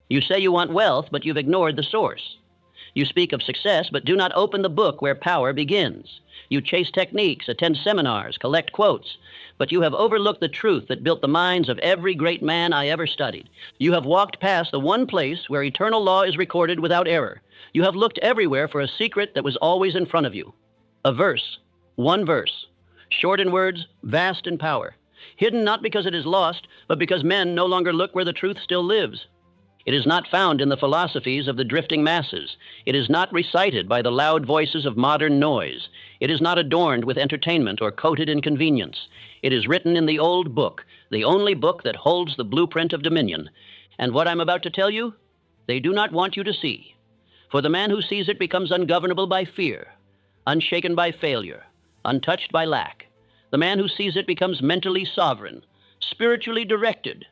You say you want wealth, but you've ignored the source. You speak of success, but do not open the book where power begins. You chase techniques, attend seminars, collect quotes, but you have overlooked the truth that built the minds of every great man I ever studied. You have walked past the one place where eternal law is recorded without error. You have looked everywhere for a secret that was always in front of you. A verse, one verse, short in words, vast in power, hidden not because it is lost, but because men no longer look where the truth still lives. It is not found in the philosophies of the drifting masses. It is not recited by the loud voices of modern noise. It is not adorned with entertainment or coated in convenience. It is written in the old book, the only book that holds the blueprint of dominion. And what I'm about to tell you, they do not want you to see. For the man who sees it becomes ungovernable by fear, unshaken by failure, untouched by lack. The man who sees it becomes mentally sovereign, spiritually directed,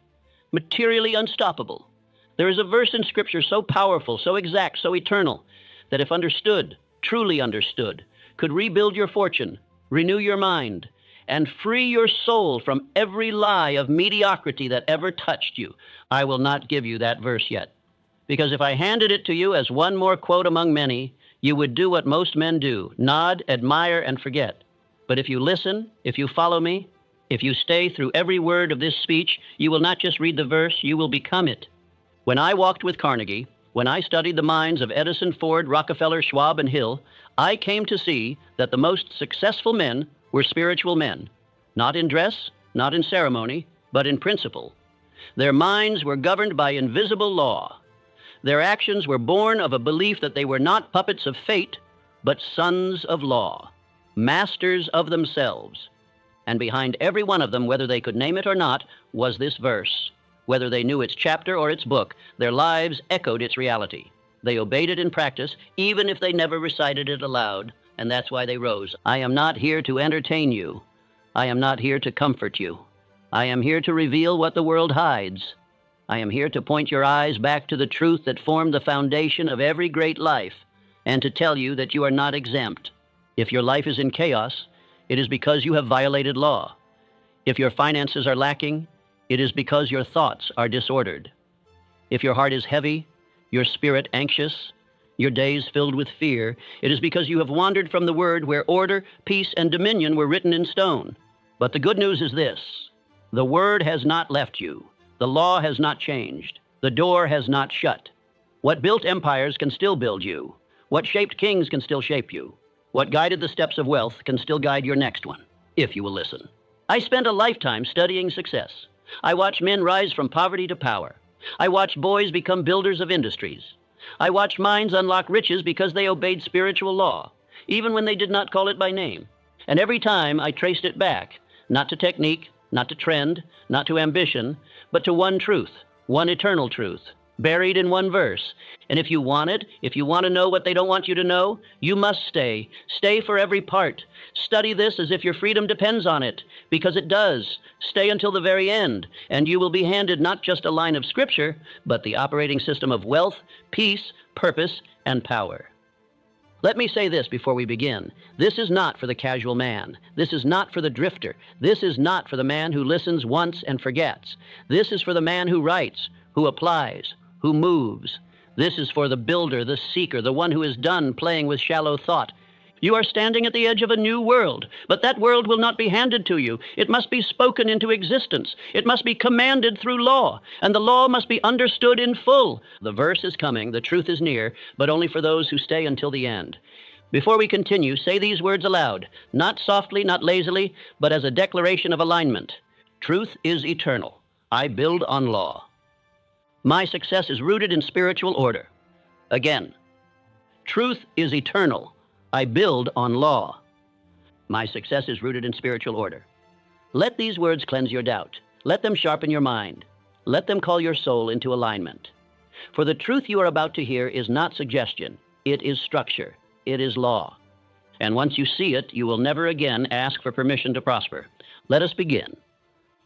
materially unstoppable. There is a verse in Scripture so powerful, so exact, so eternal, that if understood, truly understood, could rebuild your fortune, renew your mind, and free your soul from every lie of mediocrity that ever touched you. I will not give you that verse yet, because if I handed it to you as one more quote among many, you would do what most men do, nod, admire, and forget. But if you listen, if you follow me, if you stay through every word of this speech, you will not just read the verse, you will become it. When I walked with Carnegie, when I studied the minds of Edison, Ford, Rockefeller, Schwab, and Hill, I came to see that the most successful men were spiritual men, not in dress, not in ceremony, but in principle. Their minds were governed by invisible law. Their actions were born of a belief that they were not puppets of fate, but sons of law, masters of themselves. And behind every one of them, whether they could name it or not, was this verse. Whether they knew its chapter or its book, their lives echoed its reality. They obeyed it in practice, even if they never recited it aloud, and that's why they rose. I am not here to entertain you. I am not here to comfort you. I am here to reveal what the world hides. I am here to point your eyes back to the truth that formed the foundation of every great life, and to tell you that you are not exempt. If your life is in chaos, it is because you have violated law. If your finances are lacking, it is because your thoughts are disordered. If your heart is heavy, your spirit anxious, your days filled with fear, it is because you have wandered from the word where order, peace, and dominion were written in stone. But the good news is this: the word has not left you. The law has not changed. The door has not shut. What built empires can still build you. What shaped kings can still shape you. What guided the steps of wealth can still guide your next one, if you will listen. I spent a lifetime studying success. I watched men rise from poverty to power. I watched boys become builders of industries. I watched minds unlock riches because they obeyed spiritual law, even when they did not call it by name. And every time I traced it back, not to technique, not to trend, not to ambition, but to one truth, one eternal truth, buried in one verse. And if you want it, if you want to know what they don't want you to know, you must stay. Stay for every part. Study this as if your freedom depends on it, because it does. Stay until the very end, and you will be handed not just a line of Scripture, but the operating system of wealth, peace, purpose, and power. Let me say this before we begin. This is not for the casual man. This is not for the drifter. This is not for the man who listens once and forgets. This is for the man who writes, who applies, who moves. This is for the builder, the seeker, the one who is done playing with shallow thought. You are standing at the edge of a new world, but that world will not be handed to you. It must be spoken into existence. It must be commanded through law, and the law must be understood in full. The verse is coming, the truth is near, but only for those who stay until the end. Before we continue, say these words aloud, not softly, not lazily, but as a declaration of alignment. Truth is eternal. I build on law. My success is rooted in spiritual order. Again, truth is eternal. I build on law. My success is rooted in spiritual order. Let these words cleanse your doubt. Let them sharpen your mind. Let them call your soul into alignment. For the truth you are about to hear is not suggestion. It is structure. It is law. And once you see it, you will never again ask for permission to prosper. Let us begin.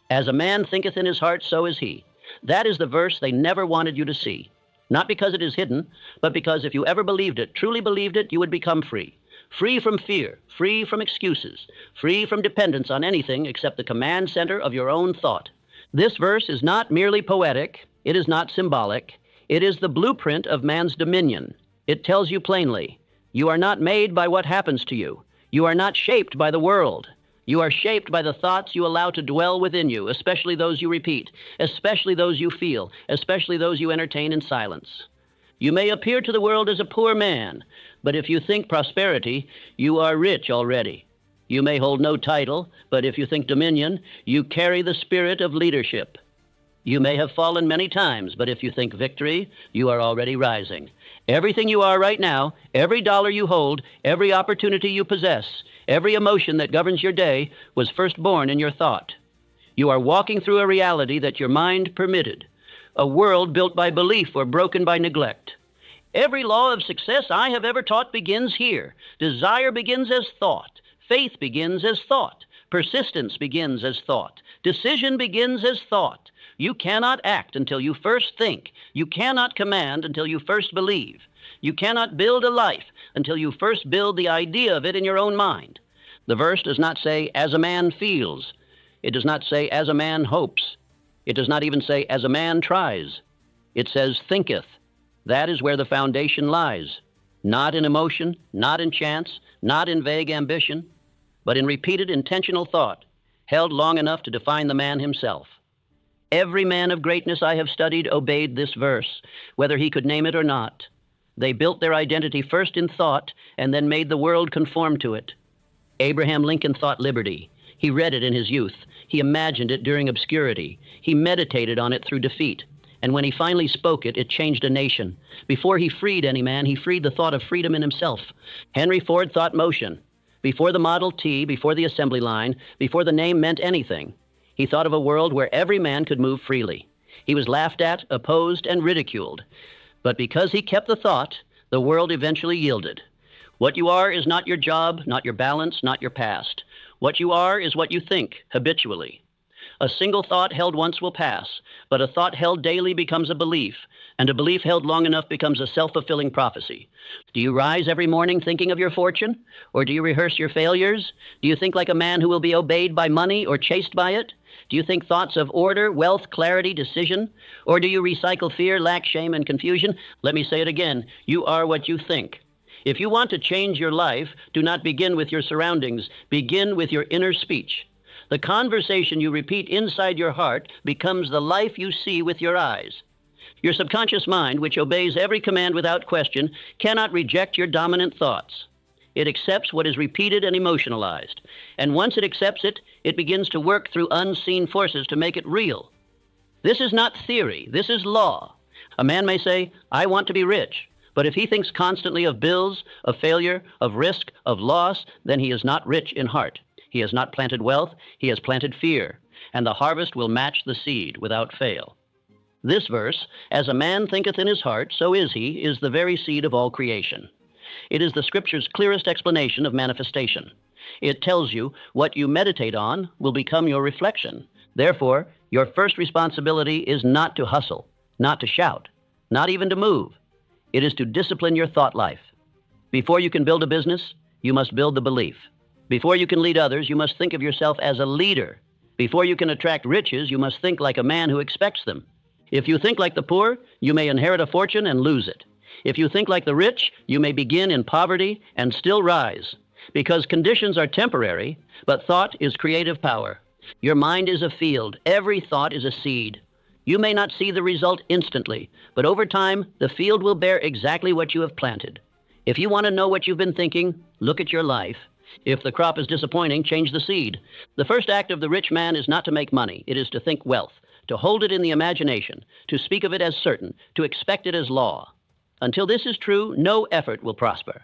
As a man thinketh in his heart, so is he. That is the verse they never wanted you to see. Not because it is hidden, but because if you ever believed it, truly believed it, you would become free. Free from fear, free from excuses, free from dependence on anything except the command center of your own thought. This verse is not merely poetic. It is not symbolic. It is the blueprint of man's dominion. It tells you plainly, you are not made by what happens to you. You are not shaped by the world. You are shaped by the thoughts you allow to dwell within you, especially those you repeat, especially those you feel, especially those you entertain in silence. You may appear to the world as a poor man, but if you think prosperity, you are rich already. You may hold no title, but if you think dominion, you carry the spirit of leadership. You may have fallen many times, but if you think victory, you are already rising. Everything you are right now, every dollar you hold, every opportunity you possess, every emotion that governs your day was first born in your thought. You are walking through a reality that your mind permitted, a world built by belief or broken by neglect. Every law of success I have ever taught begins here. Desire begins as thought. Faith begins as thought. Persistence begins as thought. Decision begins as thought. You cannot act until you first think. You cannot command until you first believe. You cannot build a life until you first build the idea of it in your own mind. The verse does not say, as a man feels. It does not say, as a man hopes. It does not even say, as a man tries. It says, thinketh. That is where the foundation lies. Not in emotion, not in chance, not in vague ambition, but in repeated intentional thought, held long enough to define the man himself. Every man of greatness I have studied obeyed this verse, whether he could name it or not. They built their identity first in thought and then made the world conform to it. Abraham Lincoln thought liberty. He read it in his youth. He imagined it during obscurity. He meditated on it through defeat. And when he finally spoke it, it changed a nation. Before he freed any man, he freed the thought of freedom in himself. Henry Ford thought motion. Before the Model T, before the assembly line, before the name meant anything, he thought of a world where every man could move freely. He was laughed at, opposed, and ridiculed. But because he kept the thought, the world eventually yielded. What you are is not your job, not your balance, not your past. What you are is what you think, habitually. A single thought held once will pass, but a thought held daily becomes a belief, and a belief held long enough becomes a self-fulfilling prophecy. Do you rise every morning thinking of your fortune, or do you rehearse your failures? Do you think like a man who will be obeyed by money or chased by it? Do you think thoughts of order, wealth, clarity, decision? Or do you recycle fear, lack, shame, and confusion? Let me say it again. You are what you think. If you want to change your life, do not begin with your surroundings. Begin with your inner speech. The conversation you repeat inside your heart becomes the life you see with your eyes. Your subconscious mind, which obeys every command without question, cannot reject your dominant thoughts. It accepts what is repeated and emotionalized. And once it accepts it, it begins to work through unseen forces to make it real. This is not theory. This is law. A man may say, I want to be rich. But if he thinks constantly of bills, of failure, of risk, of loss, then he is not rich in heart. He has not planted wealth, he has planted fear, and the harvest will match the seed without fail. This verse, as a man thinketh in his heart, so is he, is the very seed of all creation. It is the Scripture's clearest explanation of manifestation. It tells you what you meditate on will become your reflection. Therefore, your first responsibility is not to hustle, not to shout, not even to move. It is to discipline your thought life. Before you can build a business, you must build the belief. Before you can lead others, you must think of yourself as a leader. Before you can attract riches, you must think like a man who expects them. If you think like the poor, you may inherit a fortune and lose it. If you think like the rich, you may begin in poverty and still rise. Because conditions are temporary, but thought is creative power. Your mind is a field. Every thought is a seed. You may not see the result instantly, but over time, the field will bear exactly what you have planted. If you want to know what you've been thinking, look at your life. If the crop is disappointing, change the seed. The first act of the rich man is not to make money. It is to think wealth, to hold it in the imagination, to speak of it as certain, to expect it as law. Until this is true, no effort will prosper.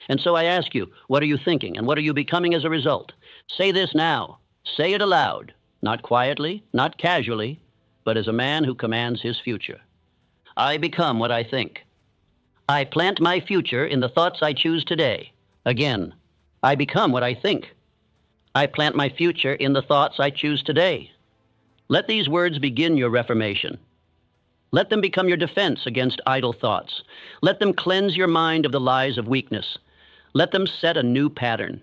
And so I ask you, what are you thinking, and what are you becoming as a result? Say this now. Say it aloud, not quietly, not casually, but as a man who commands his future. I become what I think. I plant my future in the thoughts I choose today. Again, I become what I think. I plant my future in the thoughts I choose today. Let these words begin your reformation. Let them become your defense against idle thoughts. Let them cleanse your mind of the lies of weakness. Let them set a new pattern.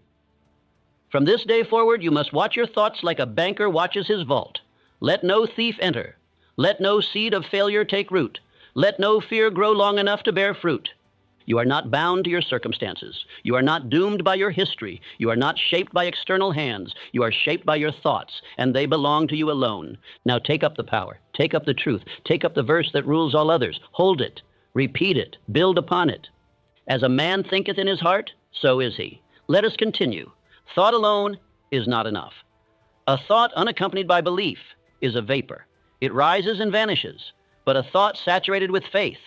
From this day forward, you must watch your thoughts like a banker watches his vault. Let no thief enter. Let no seed of failure take root. Let no fear grow long enough to bear fruit. You are not bound to your circumstances. You are not doomed by your history. You are not shaped by external hands. You are shaped by your thoughts, and they belong to you alone. Now take up the power. Take up the truth. Take up the verse that rules all others. Hold it. Repeat it. Build upon it. As a man thinketh in his heart, so is he. Let us continue. Thought alone is not enough. A thought unaccompanied by belief is a vapor. It rises and vanishes. But a thought saturated with faith,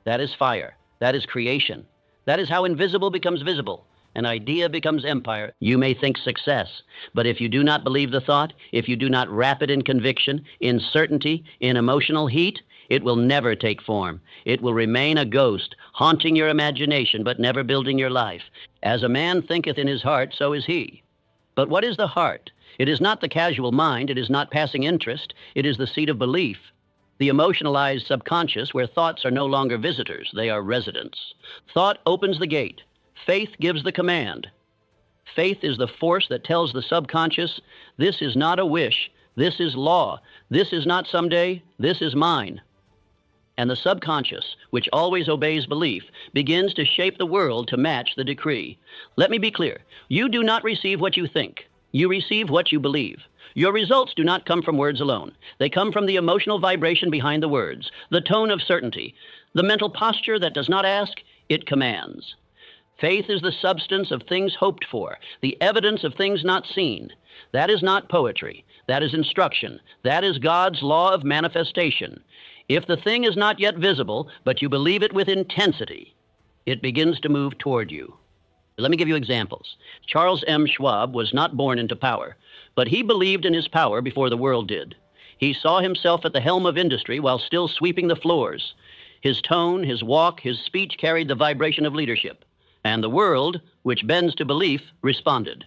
that is fire. That is creation. That is how invisible becomes visible. An idea becomes empire. You may think success, but if you do not believe the thought, if you do not wrap it in conviction, in certainty, in emotional heat, it will never take form. It will remain a ghost, haunting your imagination, but never building your life. As a man thinketh in his heart, so is he. But what is the heart? It is not the casual mind. It is not passing interest. It is the seat of belief. The emotionalized subconscious, where thoughts are no longer visitors, they are residents. Thought opens the gate. Faith gives the command. Faith is the force that tells the subconscious, this is not a wish, this is law, this is not someday, this is mine. And the subconscious, which always obeys belief, begins to shape the world to match the decree. Let me be clear. You do not receive what you think. You receive what you believe. Your results do not come from words alone. They come from the emotional vibration behind the words, the tone of certainty, the mental posture that does not ask, it commands. Faith is the substance of things hoped for, the evidence of things not seen. That is not poetry. That is instruction. That is God's law of manifestation. If the thing is not yet visible, but you believe it with intensity, it begins to move toward you. Let me give you examples. Charles M. Schwab was not born into power, but he believed in his power before the world did. He saw himself at the helm of industry while still sweeping the floors. His tone, his walk, his speech carried the vibration of leadership, and the world, which bends to belief, responded.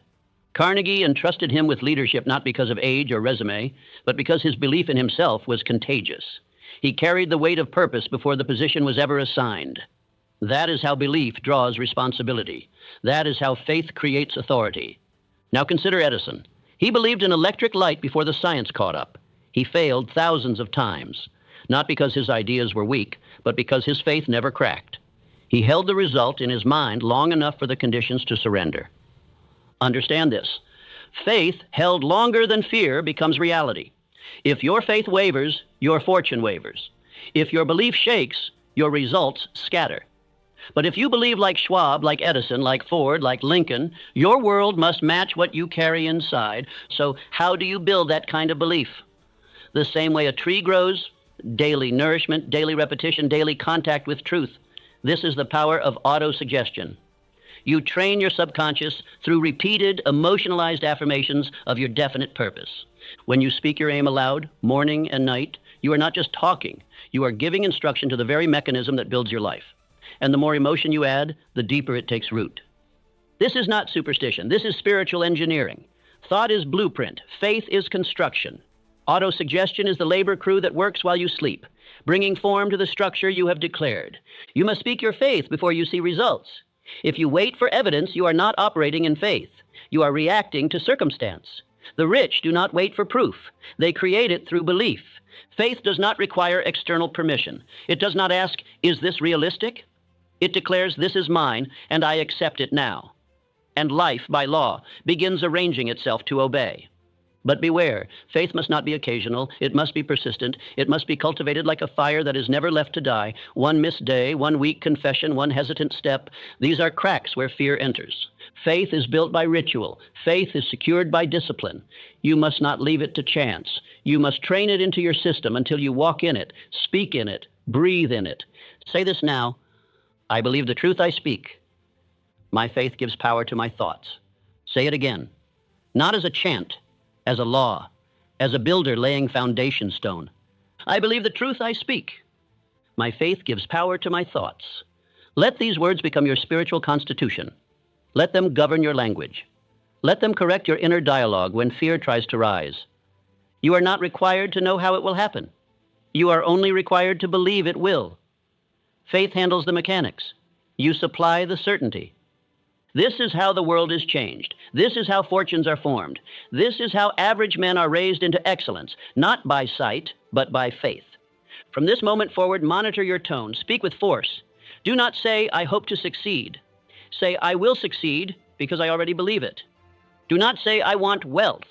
Carnegie entrusted him with leadership not because of age or resume, but because his belief in himself was contagious. He carried the weight of purpose before the position was ever assigned. That is how belief draws responsibility. That is how faith creates authority. Now consider Edison. He believed in electric light before the science caught up. He failed thousands of times, not because his ideas were weak, but because his faith never cracked. He held the result in his mind long enough for the conditions to surrender. Understand this. Faith held longer than fear becomes reality. If your faith wavers, your fortune wavers. If your belief shakes, your results scatter. But if you believe like Schwab, like Edison, like Ford, like Lincoln, your world must match what you carry inside. So how do you build that kind of belief? The same way a tree grows, daily nourishment, daily repetition, daily contact with truth. This is the power of autosuggestion. You train your subconscious through repeated, emotionalized affirmations of your definite purpose. When you speak your aim aloud, morning and night, you are not just talking. You are giving instruction to the very mechanism that builds your life. And the more emotion you add, the deeper it takes root. This is not superstition. This is spiritual engineering. Thought is blueprint. Faith is construction. Autosuggestion is the labor crew that works while you sleep, bringing form to the structure you have declared. You must speak your faith before you see results. If you wait for evidence, you are not operating in faith. You are reacting to circumstance. The rich do not wait for proof. They create it through belief. Faith does not require external permission. It does not ask, is this realistic? It declares, this is mine, and I accept it now. And life, by law, begins arranging itself to obey. But beware, faith must not be occasional. It must be persistent. It must be cultivated like a fire that is never left to die. One missed day, one weak confession, one hesitant step. These are cracks where fear enters. Faith is built by ritual. Faith is secured by discipline. You must not leave it to chance. You must train it into your system until you walk in it, speak in it, breathe in it. Say this now. I believe the truth I speak. My faith gives power to my thoughts. Say it again. Not as a chant, as a law, as a builder laying foundation stone. I believe the truth I speak. My faith gives power to my thoughts. Let these words become your spiritual constitution. Let them govern your language. Let them correct your inner dialogue when fear tries to rise. You are not required to know how it will happen. You are only required to believe it will. Faith handles the mechanics. You supply the certainty. This is how the world is changed. This is how fortunes are formed. This is how average men are raised into excellence, not by sight, but by faith. From this moment forward, monitor your tone. Speak with force. Do not say, I hope to succeed. Say, I will succeed because I already believe it. Do not say, I want wealth.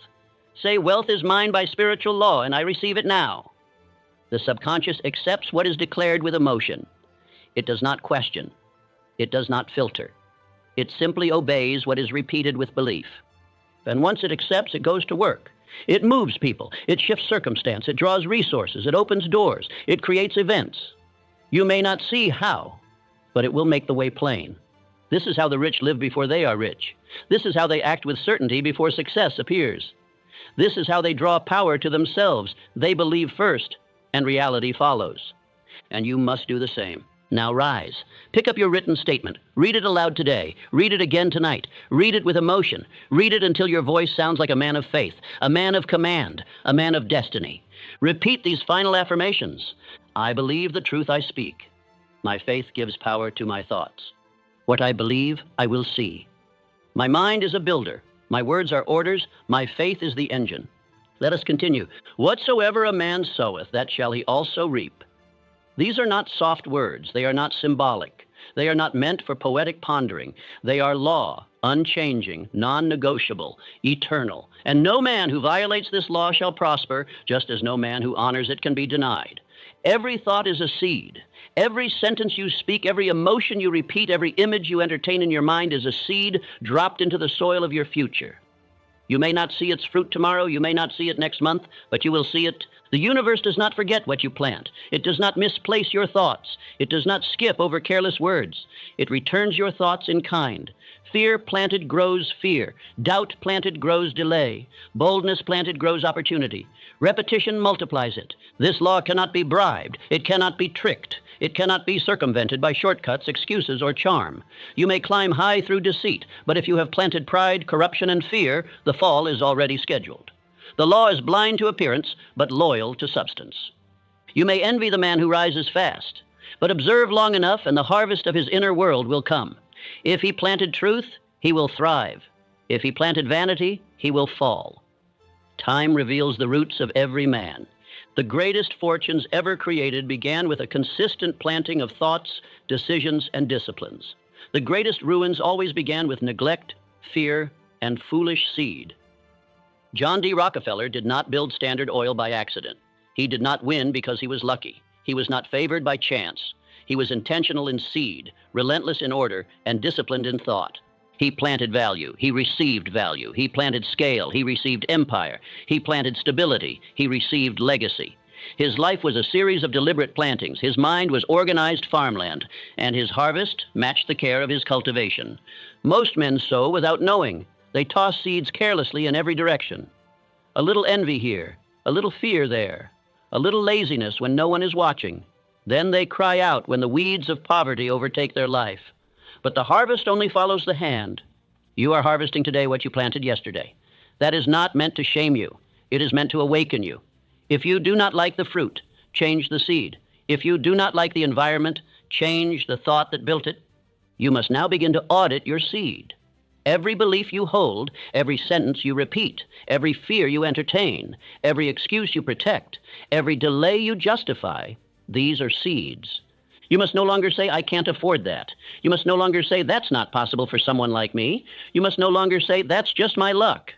Say, wealth is mine by spiritual law, and I receive it now. The subconscious accepts what is declared with emotion. It does not question. It does not filter. It simply obeys what is repeated with belief. And once it accepts, it goes to work. It moves people. It shifts circumstance. It draws resources. It opens doors. It creates events. You may not see how, but it will make the way plain. This is how the rich live before they are rich. This is how they act with certainty before success appears. This is how they draw power to themselves. They believe first, and reality follows. And you must do the same. Now rise. Pick up your written statement. Read it aloud today. Read it again tonight. Read it with emotion. Read it until your voice sounds like a man of faith, a man of command, a man of destiny. Repeat these final affirmations. I believe the truth I speak. My faith gives power to my thoughts. What I believe, I will see. My mind is a builder. My words are orders. My faith is the engine. Let us continue. Whatsoever a man soweth, that shall he also reap. These are not soft words. They are not symbolic. They are not meant for poetic pondering. They are law, unchanging, non-negotiable, eternal. And no man who violates this law shall prosper, just as no man who honors it can be denied. Every thought is a seed. Every sentence you speak, every emotion you repeat, every image you entertain in your mind is a seed dropped into the soil of your future. You may not see its fruit tomorrow, you may not see it next month, but you will see it. The universe does not forget what you plant. It does not misplace your thoughts. It does not skip over careless words. It returns your thoughts in kind. Fear planted grows fear. Doubt planted grows delay. Boldness planted grows opportunity. Repetition multiplies it. This law cannot be bribed. It cannot be tricked. It cannot be circumvented by shortcuts, excuses, or charm. You may climb high through deceit, but if you have planted pride, corruption, and fear, the fall is already scheduled. The law is blind to appearance, but loyal to substance. You may envy the man who rises fast, but observe long enough and the harvest of his inner world will come. If he planted truth, he will thrive. If he planted vanity, he will fall. Time reveals the roots of every man. The greatest fortunes ever created began with a consistent planting of thoughts, decisions, and disciplines. The greatest ruins always began with neglect, fear, and foolish seed. John D. Rockefeller did not build Standard Oil by accident. He did not win because he was lucky. He was not favored by chance. He was intentional in seed, relentless in order, and disciplined in thought. He planted value. He received value. He planted scale. He received empire. He planted stability. He received legacy. His life was a series of deliberate plantings. His mind was organized farmland, and his harvest matched the care of his cultivation. Most men sow without knowing. They toss seeds carelessly in every direction. A little envy here, a little fear there, a little laziness when no one is watching. Then they cry out when the weeds of poverty overtake their life. But the harvest only follows the hand. You are harvesting today what you planted yesterday. That is not meant to shame you. It is meant to awaken you. If you do not like the fruit, change the seed. If you do not like the environment, change the thought that built it. You must now begin to audit your seed. Every belief you hold, every sentence you repeat, every fear you entertain, every excuse you protect, every delay you justify, these are seeds. You must no longer say, I can't afford that. You must no longer say, that's not possible for someone like me. You must no longer say, that's just my luck.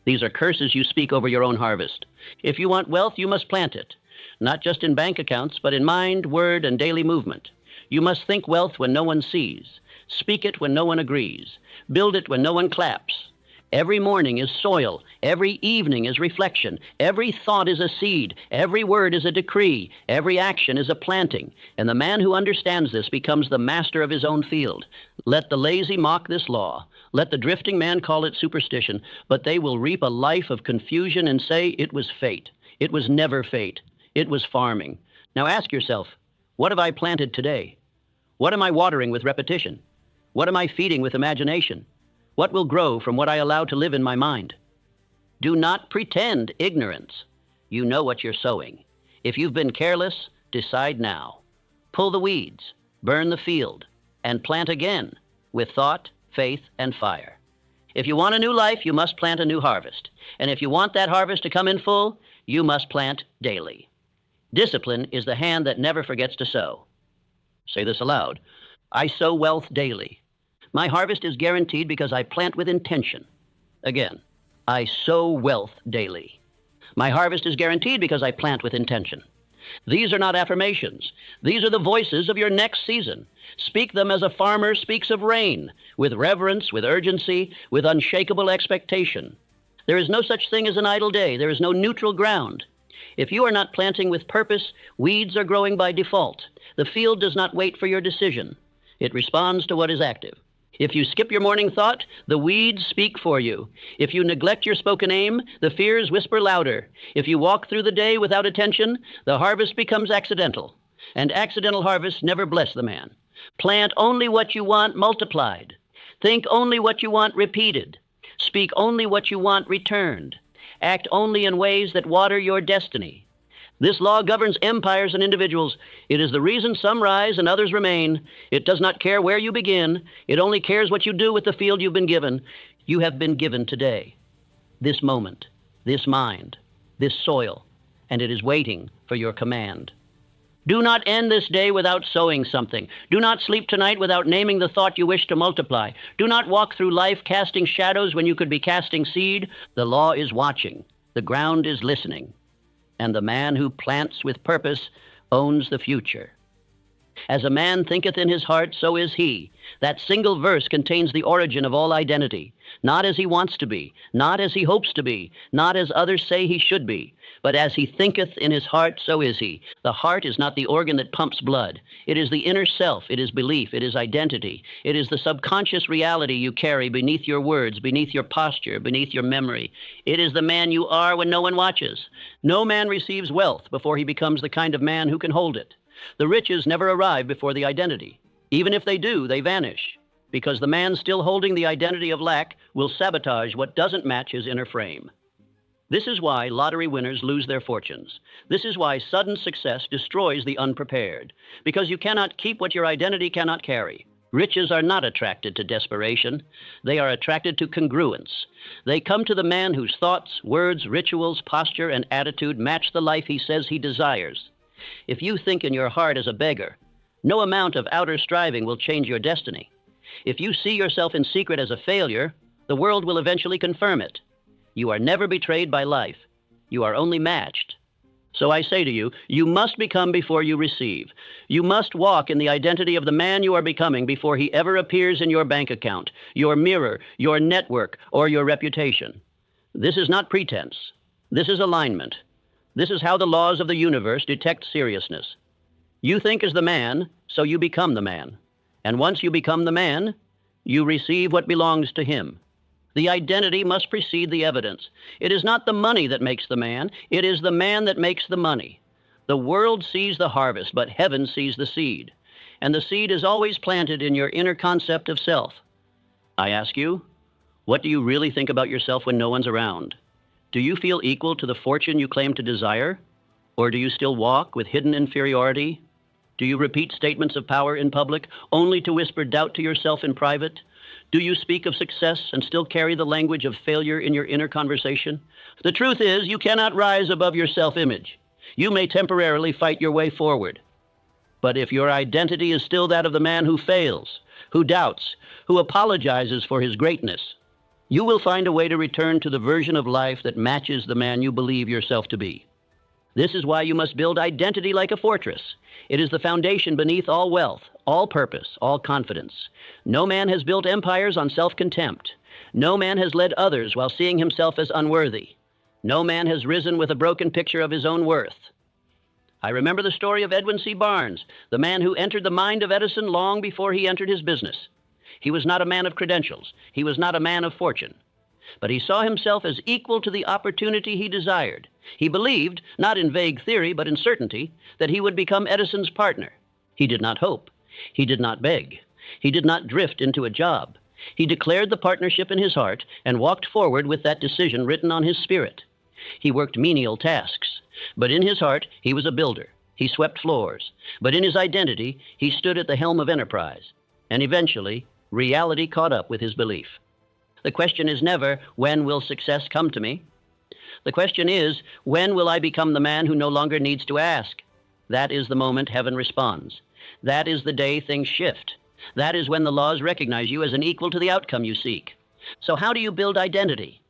These are curses you speak over your own harvest. If you want wealth, you must plant it, not just in bank accounts, but in mind, word, and daily movement. You must think wealth when no one sees. Speak it when no one agrees. Build it when no one claps. Every morning is soil. Every evening is reflection. Every thought is a seed. Every word is a decree. Every action is a planting. And the man who understands this becomes the master of his own field. Let the lazy mock this law. Let the drifting man call it superstition. But they will reap a life of confusion and say it was fate. It was never fate. It was farming. Now ask yourself, what have I planted today? What am I watering with repetition? What am I feeding with imagination? What will grow from what I allow to live in my mind? Do not pretend ignorance. You know what you're sowing. If you've been careless, decide now. Pull the weeds, burn the field, and plant again with thought, faith, and fire. If you want a new life, you must plant a new harvest. And if you want that harvest to come in full, you must plant daily. Discipline is the hand that never forgets to sow. Say this aloud. I sow wealth daily. My harvest is guaranteed because I plant with intention. Again, I sow wealth daily. My harvest is guaranteed because I plant with intention. These are not affirmations. These are the voices of your next season. Speak them as a farmer speaks of rain, with reverence, with urgency, with unshakable expectation. There is no such thing as an idle day. There is no neutral ground. If you are not planting with purpose, weeds are growing by default. The field does not wait for your decision. It responds to what is active. If you skip your morning thought, the weeds speak for you. If you neglect your spoken aim, the fears whisper louder. If you walk through the day without attention, the harvest becomes accidental. And accidental harvests never bless the man. Plant only what you want multiplied. Think only what you want repeated. Speak only what you want returned. Act only in ways that water your destiny. This law governs empires and individuals. It is the reason some rise and others remain. It does not care where you begin. It only cares what you do with the field you've been given. You have been given today, this moment, this mind, this soil, and it is waiting for your command. Do not end this day without sowing something. Do not sleep tonight without naming the thought you wish to multiply. Do not walk through life casting shadows when you could be casting seed. The law is watching. The ground is listening. And the man who plants with purpose owns the future. As a man thinketh in his heart, so is he. That single verse contains the origin of all identity. Not as he wants to be, not as he hopes to be, not as others say he should be, but as he thinketh in his heart, so is he. The heart is not the organ that pumps blood. It is the inner self. It is belief. It is identity. It is the subconscious reality you carry beneath your words, beneath your posture, beneath your memory. It is the man you are when no one watches. No man receives wealth before he becomes the kind of man who can hold it. The riches never arrive before the identity. Even if they do, they vanish, because the man still holding the identity of lack will sabotage what doesn't match his inner frame. This is why lottery winners lose their fortunes. This is why sudden success destroys the unprepared, because you cannot keep what your identity cannot carry. Riches are not attracted to desperation. They are attracted to congruence. They come to the man whose thoughts, words, rituals, posture, and attitude match the life he says he desires. If you think in your heart as a beggar, no amount of outer striving will change your destiny. If you see yourself in secret as a failure, the world will eventually confirm it. You are never betrayed by life. You are only matched. So I say to you, you must become before you receive. You must walk in the identity of the man you are becoming before he ever appears in your bank account, your mirror, your network, or your reputation. This is not pretense. This is alignment. This is how the laws of the universe detect seriousness. You think as the man, so you become the man. And once you become the man, you receive what belongs to him. The identity must precede the evidence. It is not the money that makes the man. It is the man that makes the money. The world sees the harvest, but heaven sees the seed. And the seed is always planted in your inner concept of self. I ask you, what do you really think about yourself when no one's around? Do you feel equal to the fortune you claim to desire? Or do you still walk with hidden inferiority? Do you repeat statements of power in public only to whisper doubt to yourself in private? Do you speak of success and still carry the language of failure in your inner conversation? The truth is, you cannot rise above your self-image. You may temporarily fight your way forward. But if your identity is still that of the man who fails, who doubts, who apologizes for his greatness, you will find a way to return to the version of life that matches the man you believe yourself to be. This is why you must build identity like a fortress. It is the foundation beneath all wealth, all purpose, all confidence. No man has built empires on self-contempt. No man has led others while seeing himself as unworthy. No man has risen with a broken picture of his own worth. I remember the story of Edwin C. Barnes, the man who entered the mind of Edison long before he entered his business. He was not a man of credentials. He was not a man of fortune. But he saw himself as equal to the opportunity he desired. He believed, not in vague theory, but in certainty, that he would become Edison's partner. He did not hope. He did not beg. He did not drift into a job. He declared the partnership in his heart and walked forward with that decision written on his spirit. He worked menial tasks, but in his heart he was a builder. He swept floors, but in his identity he stood at the helm of enterprise. And eventually, reality caught up with his belief. The question is never, when will success come to me? The question is, when will I become the man who no longer needs to ask? That is the moment heaven responds. That is the day things shift. That is when the laws recognize you as an equal to the outcome you seek. So how do you build identity?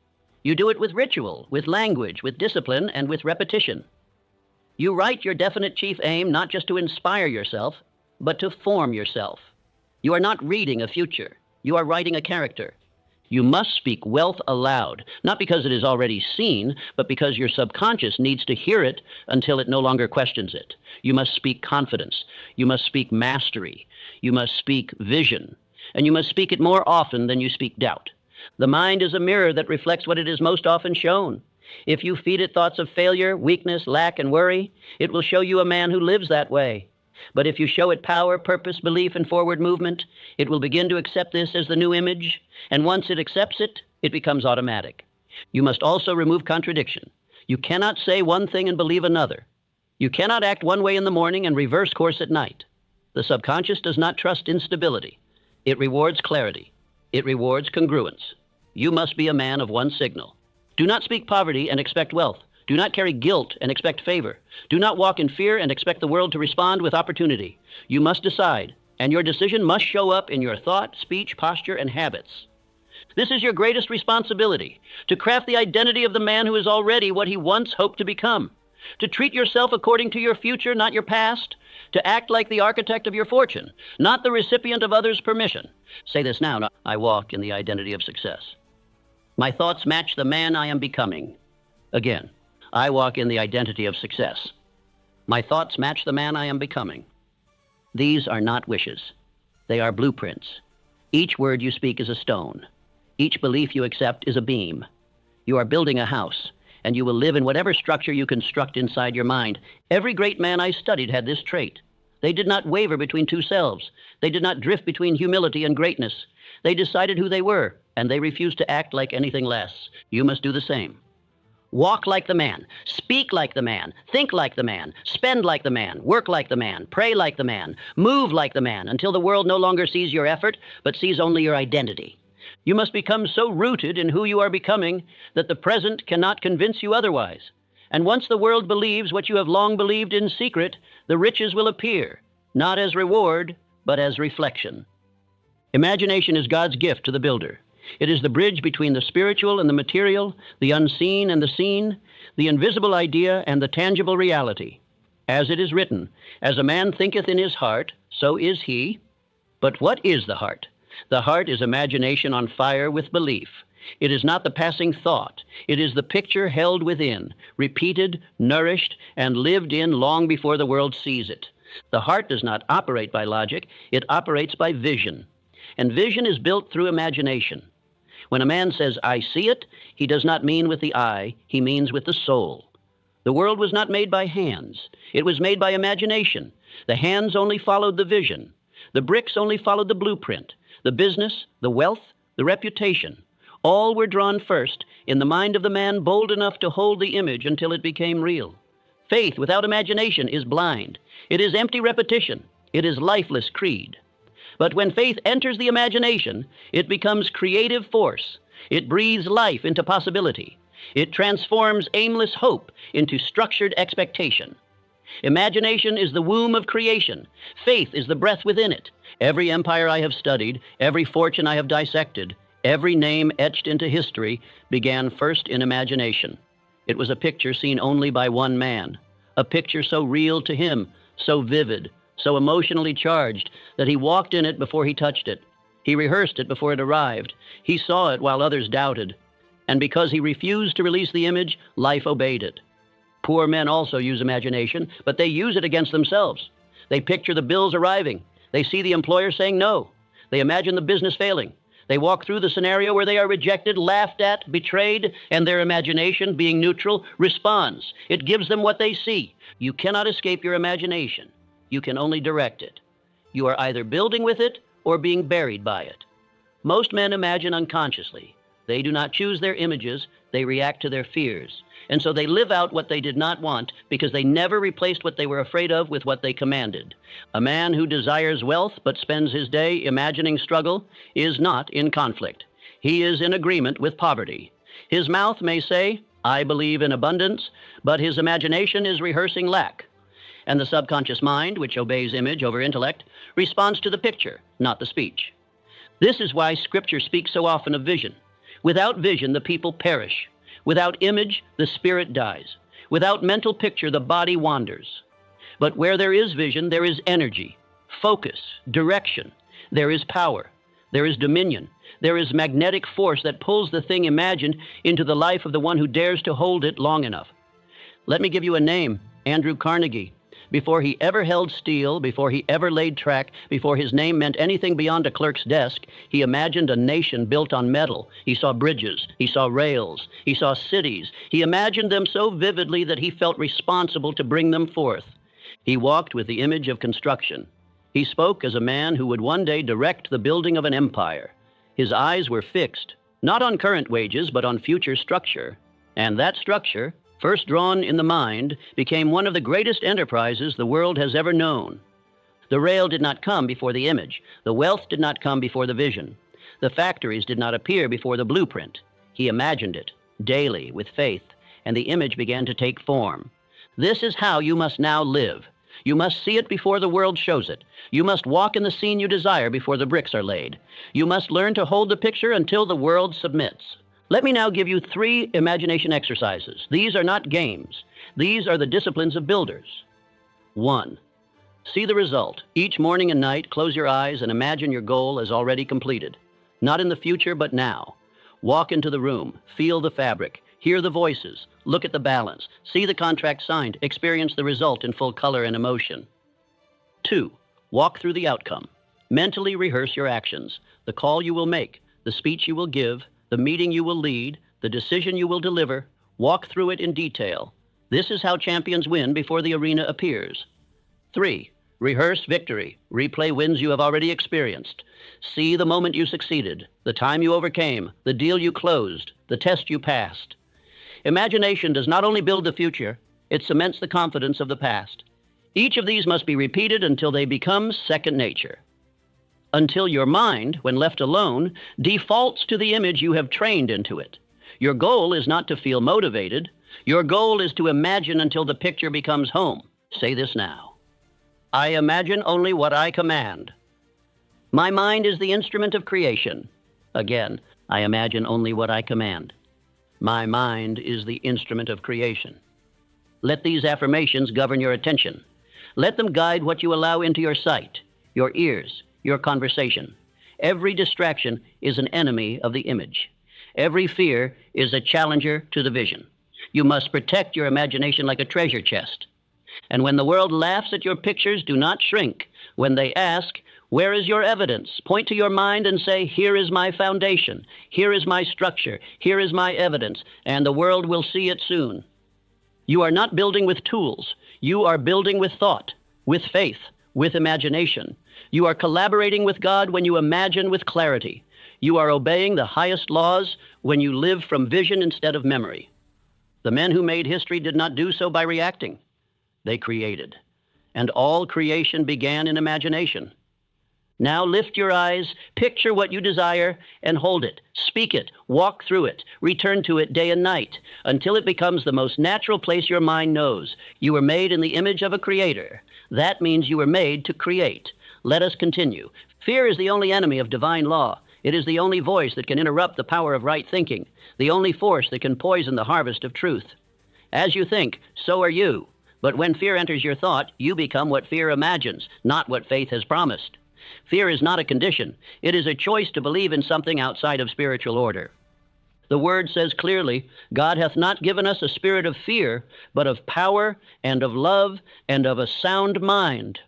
You do it with ritual, with language, with discipline, and with repetition. You write your definite chief aim not just to inspire yourself, but to form yourself. You are not reading a future. You are writing a character. You must speak wealth aloud, not because it is already seen, but because your subconscious needs to hear it until it no longer questions it. You must speak confidence. You must speak mastery. You must speak vision. And you must speak it more often than you speak doubt. The mind is a mirror that reflects what it is most often shown. If you feed it thoughts of failure, weakness, lack, and worry, it will show you a man who lives that way. But if you show it power, purpose, belief, and forward movement, it will begin to accept this as the new image, and once it accepts it, it becomes automatic. You must also remove contradiction. You cannot say one thing and believe another. You cannot act one way in the morning and reverse course at night. The subconscious does not trust instability. It rewards clarity. It rewards congruence. You must be a man of one signal. Do not speak poverty and expect wealth. Do not carry guilt and expect favor. Do not walk in fear and expect the world to respond with opportunity. You must decide, and your decision must show up in your thought, speech, posture, and habits. This is your greatest responsibility, to craft the identity of the man who is already what he once hoped to become, to treat yourself according to your future, not your past, to act like the architect of your fortune, not the recipient of others' permission. Say this now. I walk in the identity of success. My thoughts match the man I am becoming. Again, I walk in the identity of success. My thoughts match the man I am becoming. These are not wishes. They are blueprints. Each word you speak is a stone. Each belief you accept is a beam. You are building a house, and you will live in whatever structure you construct inside your mind. Every great man I studied had this trait. They did not waver between two selves. They did not drift between humility and greatness. They decided who they were, and they refused to act like anything less. You must do the same. Walk like the man, speak like the man, think like the man, spend like the man, work like the man, pray like the man, move like the man, until the world no longer sees your effort, but sees only your identity. You must become so rooted in who you are becoming that the present cannot convince you otherwise. And once the world believes what you have long believed in secret, the riches will appear, not as reward, but as reflection. Imagination is God's gift to the builder. It is the bridge between the spiritual and the material, the unseen and the seen, the invisible idea and the tangible reality. As it is written, as a man thinketh in his heart, so is he. But what is the heart? The heart is imagination on fire with belief. It is not the passing thought. It is the picture held within, repeated, nourished, and lived in long before the world sees it. The heart does not operate by logic. It operates by vision. And vision is built through imagination. When a man says, I see it, he does not mean with the eye, he means with the soul. The world was not made by hands. It was made by imagination. The hands only followed the vision. The bricks only followed the blueprint. The business, the wealth, the reputation. All were drawn first in the mind of the man bold enough to hold the image until it became real. Faith without imagination is blind. It is empty repetition. It is lifeless creed. But when faith enters the imagination, it becomes creative force. It breathes life into possibility. It transforms aimless hope into structured expectation. Imagination is the womb of creation. Faith is the breath within it. Every empire I have studied, every fortune I have dissected, every name etched into history began first in imagination. It was a picture seen only by one man, a picture so real to him, so vivid, so emotionally charged that he walked in it before he touched it. He rehearsed it before it arrived. He saw it while others doubted. And because he refused to release the image, life obeyed it. Poor men also use imagination, but they use it against themselves. They picture the bills arriving. They see the employer saying no. They imagine the business failing. They walk through the scenario where they are rejected, laughed at, betrayed, and their imagination, being neutral, responds. It gives them what they see. You cannot escape your imagination. You can only direct it. You are either building with it or being buried by it. Most men imagine unconsciously. They do not choose their images, they react to their fears. And so they live out what they did not want because they never replaced what they were afraid of with what they commanded. A man who desires wealth but spends his day imagining struggle is not in conflict. He is in agreement with poverty. His mouth may say, I believe in abundance, but his imagination is rehearsing lack. And the subconscious mind, which obeys image over intellect, responds to the picture, not the speech. This is why Scripture speaks so often of vision. Without vision, the people perish. Without image, the spirit dies. Without mental picture, the body wanders. But where there is vision, there is energy, focus, direction. There is power. There is dominion. There is magnetic force that pulls the thing imagined into the life of the one who dares to hold it long enough. Let me give you a name, Andrew Carnegie. Before he ever held steel, before he ever laid track, before his name meant anything beyond a clerk's desk, he imagined a nation built on metal. He saw bridges, he saw rails, he saw cities. He imagined them so vividly that he felt responsible to bring them forth. He walked with the image of construction. He spoke as a man who would one day direct the building of an empire. His eyes were fixed, not on current wages, but on future structure. And that structure, first drawn in the mind, became one of the greatest enterprises the world has ever known. The rail did not come before the image. The wealth did not come before the vision. The factories did not appear before the blueprint. He imagined it, daily, with faith, and the image began to take form. This is how you must now live. You must see it before the world shows it. You must walk in the scene you desire before the bricks are laid. You must learn to hold the picture until the world submits. Let me now give you 3 imagination exercises. These are not games. These are the disciplines of builders. 1. See the result. Each morning and night, close your eyes and imagine your goal as already completed. Not in the future, but now. Walk into the room. Feel the fabric. Hear the voices. Look at the balance. See the contract signed. Experience the result in full color and emotion. 2. Walk through the outcome. Mentally rehearse your actions, the call you will make, the speech you will give, the meeting you will lead, the decision you will deliver. Walk through it in detail. This is how champions win before the arena appears. 3. Rehearse victory. Replay wins you have already experienced. See the moment you succeeded, the time you overcame, the deal you closed, the test you passed. Imagination does not only build the future, it cements the confidence of the past. Each of these must be repeated until they become second nature. Until your mind, when left alone, defaults to the image you have trained into it. Your goal is not to feel motivated. Your goal is to imagine until the picture becomes home. Say this now. I imagine only what I command. My mind is the instrument of creation. Again, I imagine only what I command. My mind is the instrument of creation. Let these affirmations govern your attention. Let them guide what you allow into your sight, your ears, your conversation. Every distraction is an enemy of the image. Every fear is a challenger to the vision. You must protect your imagination like a treasure chest. And when the world laughs at your pictures, do not shrink. When they ask, where is your evidence? Point to your mind and say, here is my foundation. Here is my structure. Here is my evidence. And the world will see it soon. You are not building with tools. You are building with thought, with faith, with imagination. You are collaborating with God when you imagine with clarity. You are obeying the highest laws when you live from vision instead of memory. The men who made history did not do so by reacting. They created. And all creation began in imagination. Now lift your eyes, picture what you desire, and hold it. Speak it, walk through it, return to it day and night, until it becomes the most natural place your mind knows. You were made in the image of a creator. That means you were made to create. Let us continue. Fear is the only enemy of divine law. It is the only voice that can interrupt the power of right thinking, the only force that can poison the harvest of truth. As you think, so are you. But when fear enters your thought, you become what fear imagines, not what faith has promised. Fear is not a condition. It is a choice to believe in something outside of spiritual order. The Word says clearly, God hath not given us a spirit of fear, but of power and of love and of a sound mind.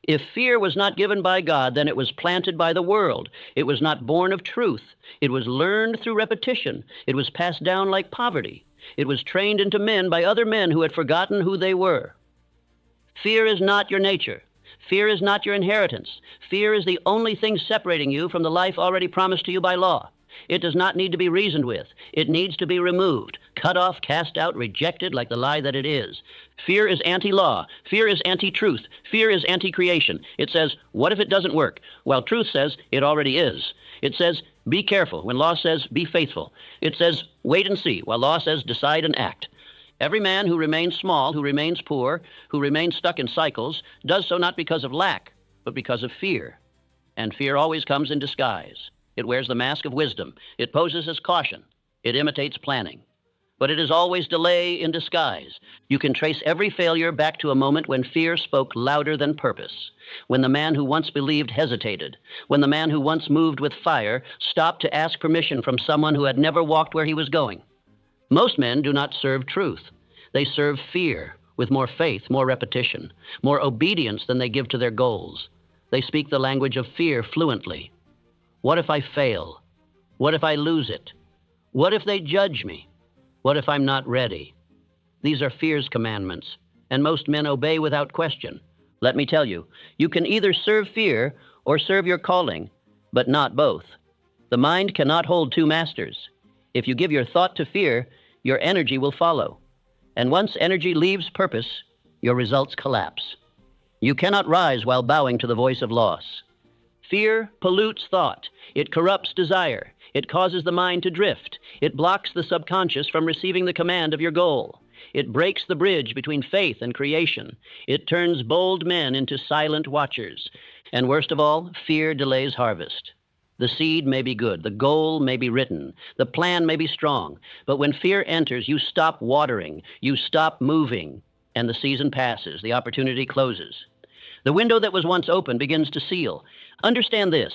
If fear was not given by God, then it was planted by the world. It was not born of truth. It was learned through repetition. It was passed down like poverty. It was trained into men by other men who had forgotten who they were. Fear is not your nature. Fear is not your inheritance. Fear is the only thing separating you from the life already promised to you by law. It does not need to be reasoned with. It needs to be removed, cut off, cast out, rejected like the lie that it is. Fear is anti-law. Fear is anti-truth. Fear is anti-creation. It says, what if it doesn't work? While truth says, it already is. It says, be careful when law says be faithful. It says wait and see, while law says decide and act. Every man who remains small, who remains poor, who remains stuck in cycles, does so not because of lack, but because of fear. And fear always comes in disguise. It wears the mask of wisdom. It poses as caution. It imitates planning. But it is always delay in disguise. You can trace every failure back to a moment when fear spoke louder than purpose, when the man who once believed hesitated, when the man who once moved with fire stopped to ask permission from someone who had never walked where he was going. Most men do not serve truth. They serve fear with more faith, more repetition, more obedience than they give to their goals. They speak the language of fear fluently. What if I fail? What if I lose it? What if they judge me? What if I'm not ready? These are fear's commandments, and most men obey without question. Let me tell you, you can either serve fear or serve your calling, but not both. The mind cannot hold two masters. If you give your thought to fear, your energy will follow. And once energy leaves purpose, your results collapse. You cannot rise while bowing to the voice of loss. Fear pollutes thought. It corrupts desire. It causes the mind to drift. It blocks the subconscious from receiving the command of your goal. It breaks the bridge between faith and creation. It turns bold men into silent watchers. And worst of all, fear delays harvest. The seed may be good, the goal may be written, the plan may be strong, but when fear enters, you stop watering, you stop moving, and the season passes, the opportunity closes. The window that was once open begins to seal. Understand this,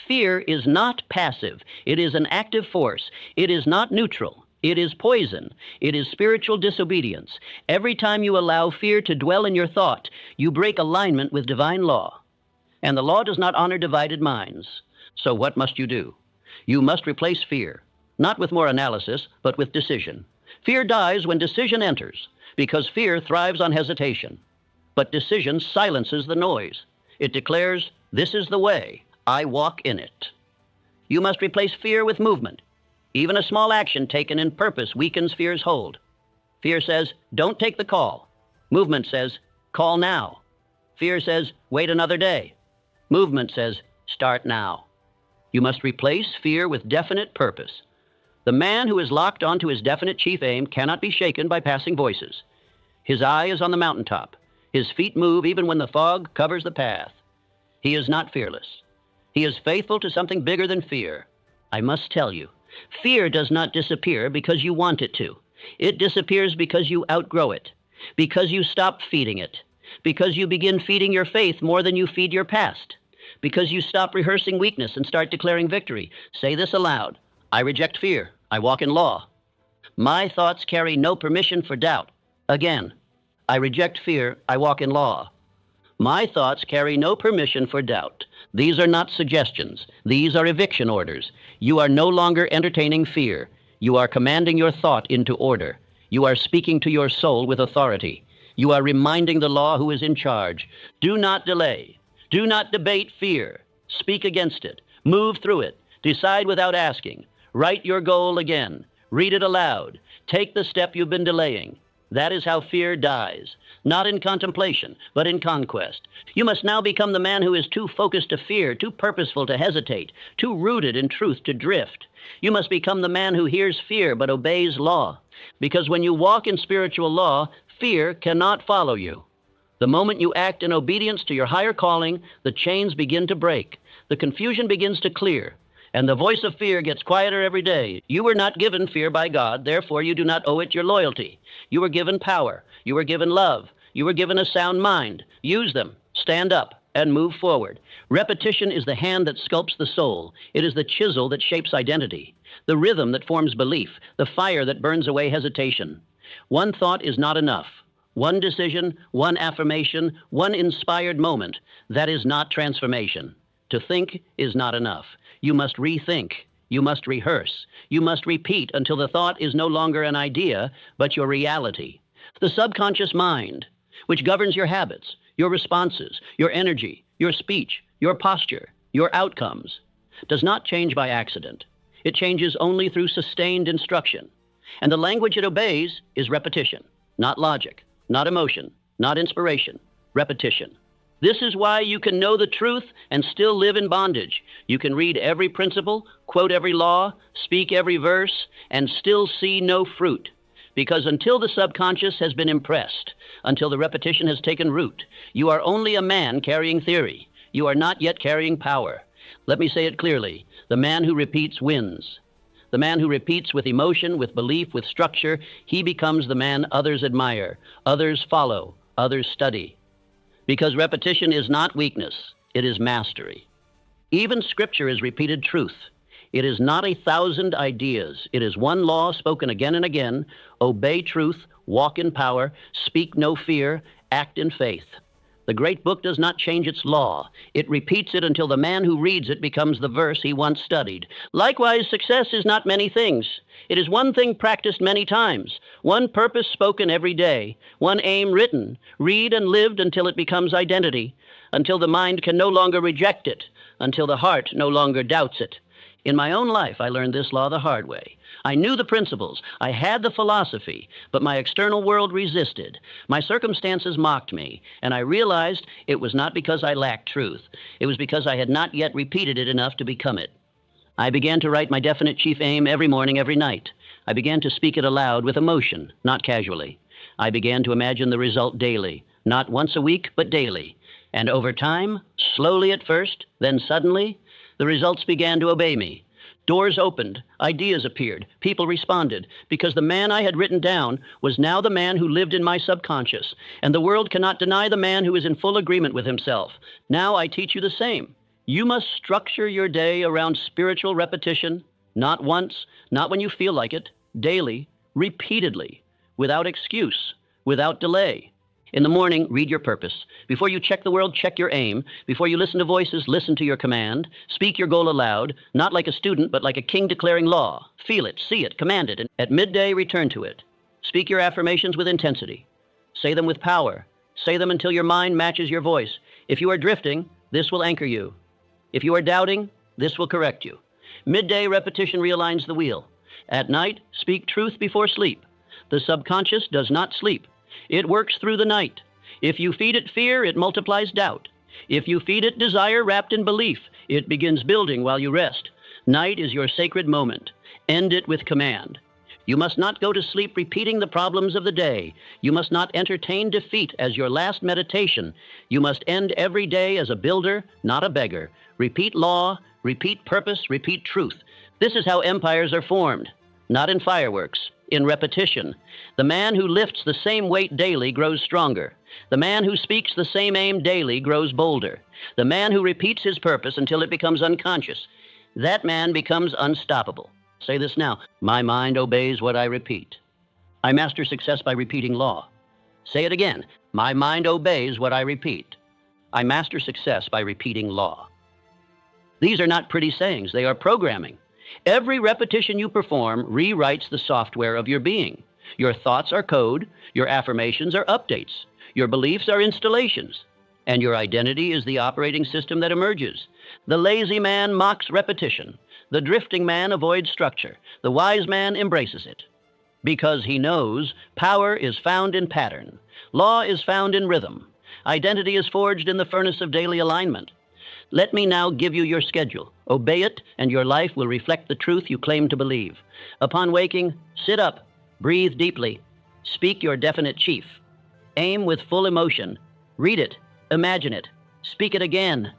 fear is not passive. It is an active force. It is not neutral. It is poison. It is spiritual disobedience. Every time you allow fear to dwell in your thought, you break alignment with divine law. And the law does not honor divided minds. So what must you do? You must replace fear, not with more analysis, but with decision. Fear dies when decision enters, because fear thrives on hesitation. But decision silences the noise. It declares, this is the way, I walk in it. You must replace fear with movement. Even a small action taken in purpose weakens fear's hold. Fear says, don't take the call. Movement says, call now. Fear says, wait another day. Movement says, start now. You must replace fear with definite purpose. The man who is locked onto his definite chief aim cannot be shaken by passing voices. His eye is on the mountaintop. His feet move even when the fog covers the path. He is not fearless. He is faithful to something bigger than fear. I must tell you, fear does not disappear because you want it to. It disappears because you outgrow it, because you stop feeding it, because you begin feeding your faith more than you feed your past, because you stop rehearsing weakness and start declaring victory. Say this aloud. I reject fear. I walk in law. My thoughts carry no permission for doubt. Again, I reject fear. I walk in law. My thoughts carry no permission for doubt. These are not suggestions. These are eviction orders. You are no longer entertaining fear. You are commanding your thought into order. You are speaking to your soul with authority. You are reminding the law who is in charge. Do not delay. Do not debate fear. Speak against it. Move through it. Decide without asking. Write your goal again. Read it aloud. Take the step you've been delaying. That is how fear dies. Not in contemplation, but in conquest. You must now become the man who is too focused to fear, too purposeful to hesitate, too rooted in truth to drift. You must become the man who hears fear but obeys law. Because when you walk in spiritual law, fear cannot follow you. The moment you act in obedience to your higher calling, the chains begin to break. The confusion begins to clear. And the voice of fear gets quieter every day. You were not given fear by God, therefore you do not owe it your loyalty. You were given power. You were given love. You were given a sound mind. Use them. Stand up and move forward. Repetition is the hand that sculpts the soul. It is the chisel that shapes identity, the rhythm that forms belief, the fire that burns away hesitation. One thought is not enough. One decision, one affirmation, one inspired moment, that is not transformation. To think is not enough. You must rethink. You must rehearse. You must repeat until the thought is no longer an idea, but your reality. The subconscious mind, which governs your habits, your responses, your energy, your speech, your posture, your outcomes, does not change by accident. It changes only through sustained instruction. And the language it obeys is repetition, not logic, not emotion, not inspiration, repetition. This is why you can know the truth and still live in bondage. You can read every principle, quote every law, speak every verse, and still see no fruit. Because until the subconscious has been impressed, until the repetition has taken root, you are only a man carrying theory. You are not yet carrying power. Let me say it clearly. The man who repeats wins. The man who repeats with emotion, with belief, with structure, he becomes the man others admire, others follow, others study. Because repetition is not weakness, it is mastery. Even Scripture is repeated truth. It is not 1,000 ideas. It is one law spoken again and again. Obey truth, walk in power, speak no fear, act in faith. The great book does not change its law. It repeats it until the man who reads it becomes the verse he once studied. Likewise, success is not many things. It is one thing practiced many times, one purpose spoken every day, one aim written, read and lived until it becomes identity, until the mind can no longer reject it, until the heart no longer doubts it. In my own life, I learned this law the hard way. I knew the principles, I had the philosophy, but my external world resisted. My circumstances mocked me, and I realized it was not because I lacked truth. It was because I had not yet repeated it enough to become it. I began to write my definite chief aim every morning, every night. I began to speak it aloud with emotion, not casually. I began to imagine the result daily, not once a week, but daily. And over time, slowly at first, then suddenly, the results began to obey me. Doors opened, ideas appeared, people responded, because the man I had written down was now the man who lived in my subconscious, and the world cannot deny the man who is in full agreement with himself. Now I teach you the same. You must structure your day around spiritual repetition, not once, not when you feel like it, daily, repeatedly, without excuse, without delay. In the morning, read your purpose. Before you check the world, check your aim. Before you listen to voices, listen to your command. Speak your goal aloud, not like a student, but like a king declaring law. Feel it, see it, command it, and at midday, return to it. Speak your affirmations with intensity. Say them with power. Say them until your mind matches your voice. If you are drifting, this will anchor you. If you are doubting, this will correct you. Midday repetition realigns the wheel. At night, speak truth before sleep. The subconscious does not sleep. It works through the night. If you feed it fear, it multiplies doubt. If you feed it desire wrapped in belief, it begins building while you rest. Night is your sacred moment. End it with command. You must not go to sleep repeating the problems of the day. You must not entertain defeat as your last meditation. You must end every day as a builder, not a beggar. Repeat law, repeat purpose, repeat truth. This is how empires are formed, not in fireworks, in repetition. The man who lifts the same weight daily grows stronger. The man who speaks the same aim daily grows bolder. The man who repeats his purpose until it becomes unconscious, that man becomes unstoppable. Say this now. My mind obeys what I repeat. I master success by repeating law. Say it again. My mind obeys what I repeat. I master success by repeating law. These are not pretty sayings. They are programming. Every repetition you perform rewrites the software of your being. Your thoughts are code, your affirmations are updates, your beliefs are installations, and your identity is the operating system that emerges. The lazy man mocks repetition. The drifting man avoids structure. The wise man embraces it. Because he knows power is found in pattern. Law is found in rhythm. Identity is forged in the furnace of daily alignment. Let me now give you your schedule. Obey it, and your life will reflect the truth you claim to believe. Upon waking, sit up, breathe deeply, speak your definite chief. Aim with full emotion. Read it, imagine it, speak it again.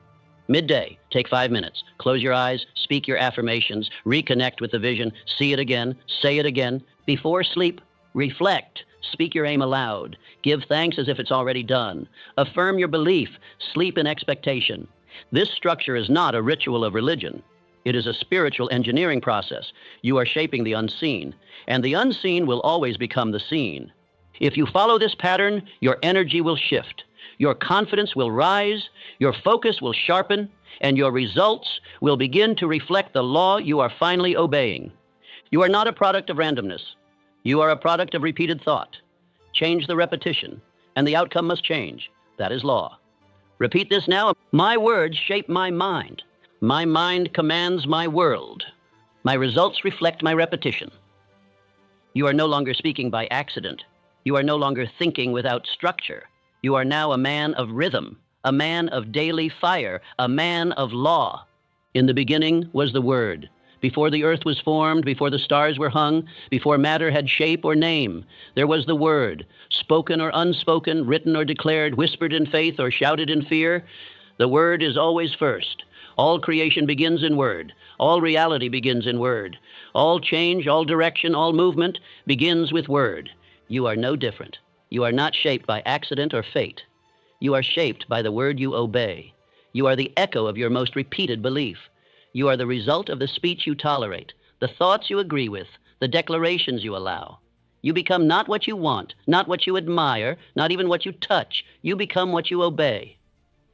Midday, take 5 minutes. Close your eyes, speak your affirmations, reconnect with the vision, see it again, say it again. Before sleep, reflect, speak your aim aloud, give thanks as if it's already done. Affirm your belief, sleep in expectation. This structure is not a ritual of religion. It is a spiritual engineering process. You are shaping the unseen, and the unseen will always become the seen. If you follow this pattern, your energy will shift. Your confidence will rise, your focus will sharpen, and your results will begin to reflect the law you are finally obeying. You are not a product of randomness. You are a product of repeated thought. Change the repetition, and the outcome must change. That is law. Repeat this now. My words shape my mind. My mind commands my world. My results reflect my repetition. You are no longer speaking by accident. You are no longer thinking without structure. You are now a man of rhythm, a man of daily fire, a man of law. In the beginning was the Word. Before the earth was formed, before the stars were hung, before matter had shape or name, there was the Word, spoken or unspoken, written or declared, whispered in faith or shouted in fear. The Word is always first. All creation begins in Word. All reality begins in Word. All change, all direction, all movement begins with Word. You are no different. You are not shaped by accident or fate. You are shaped by the Word you obey. You are the echo of your most repeated belief. You are the result of the speech you tolerate, the thoughts you agree with, the declarations you allow. You become not what you want, not what you admire, not even what you touch. You become what you obey.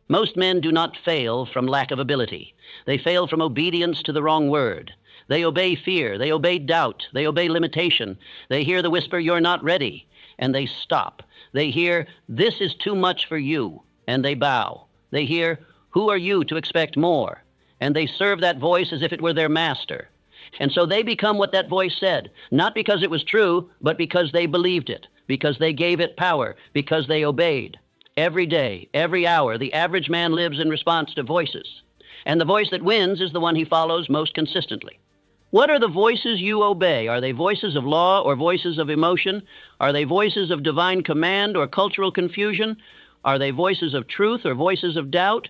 Most men do not fail from lack of ability. They fail from obedience to the wrong word. They obey fear. They obey doubt. They obey limitation. They hear the whisper, "You're not ready," and they stop. They hear, "This is too much for you," and they bow. They hear, "Who are you to expect more?" And they serve that voice as if it were their master. And so they become what that voice said, not because it was true, but because they believed it, because they gave it power, because they obeyed. Every day, every hour, the average man lives in response to voices. And the voice that wins is the one he follows most consistently. What are the voices you obey? Are they voices of law or voices of emotion? Are they voices of divine command or cultural confusion? Are they voices of truth or voices of doubt?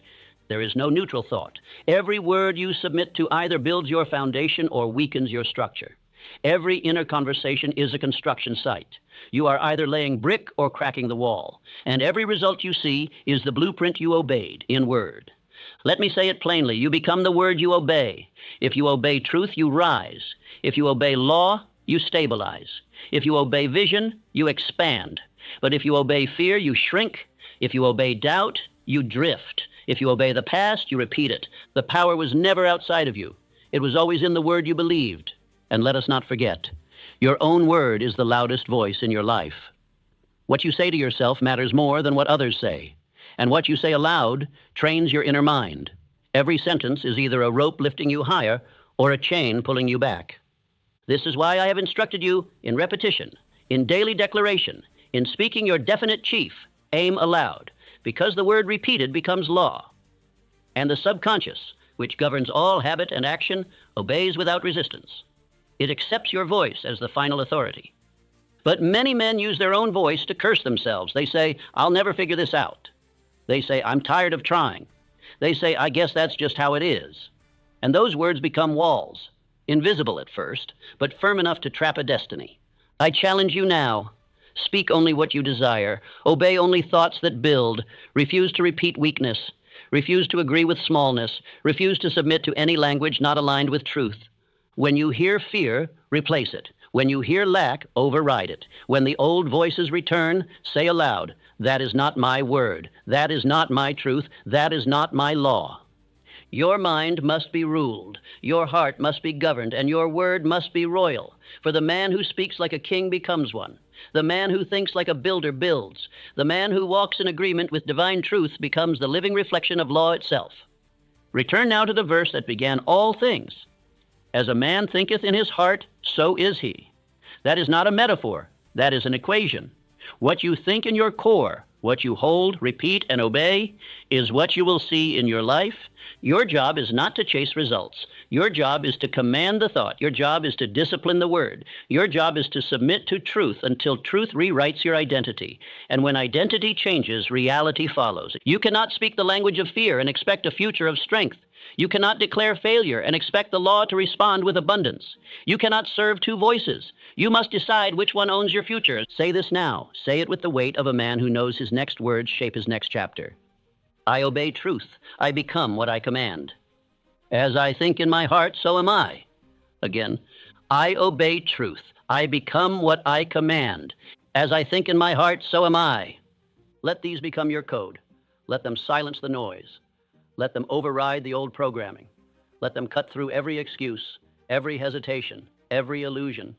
There is no neutral thought. Every word you submit to either builds your foundation or weakens your structure. Every inner conversation is a construction site. You are either laying brick or cracking the wall, and every result you see is the blueprint you obeyed in word. Let me say it plainly. You become the word you obey. If you obey truth, you rise. If you obey law, you stabilize. If you obey vision, you expand. But if you obey fear, you shrink. If you obey doubt, you drift. If you obey the past, you repeat it. The power was never outside of you. It was always in the word you believed. And let us not forget, your own word is the loudest voice in your life. What you say to yourself matters more than what others say. And what you say aloud trains your inner mind. Every sentence is either a rope lifting you higher or a chain pulling you back. This is why I have instructed you in repetition, in daily declaration, in speaking your definite chief, aim aloud, because the word repeated becomes law. And the subconscious, which governs all habit and action, obeys without resistance. It accepts your voice as the final authority. But many men use their own voice to curse themselves. They say, "I'll never figure this out." They say, "I'm tired of trying." They say, "I guess that's just how it is." And those words become walls, invisible at first, but firm enough to trap a destiny. I challenge you now. Speak only what you desire. Obey only thoughts that build. Refuse to repeat weakness. Refuse to agree with smallness. Refuse to submit to any language not aligned with truth. When you hear fear, replace it. When you hear lack, override it. When the old voices return, say aloud, "That is not my word. That is not my truth. That is not my law." Your mind must be ruled, your heart must be governed, and your word must be royal. For the man who speaks like a king becomes one. The man who thinks like a builder builds. The man who walks in agreement with divine truth becomes the living reflection of law itself. Return now to the verse that began all things. As a man thinketh in his heart, so is he. That is not a metaphor. That is an equation. What you think in your core, what you hold, repeat, and obey, is what you will see in your life. Your job is not to chase results. Your job is to command the thought. Your job is to discipline the word. Your job is to submit to truth until truth rewrites your identity. And when identity changes, reality follows. You cannot speak the language of fear and expect a future of strength. You cannot declare failure and expect the law to respond with abundance. You cannot serve two voices. You must decide which one owns your future. Say this now. Say it with the weight of a man who knows his next words shape his next chapter. I obey truth. I become what I command. As I think in my heart, so am I. Again, I obey truth. I become what I command. As I think in my heart, so am I. Let these become your code. Let them silence the noise. Let them override the old programming. Let them cut through every excuse, every hesitation, every illusion.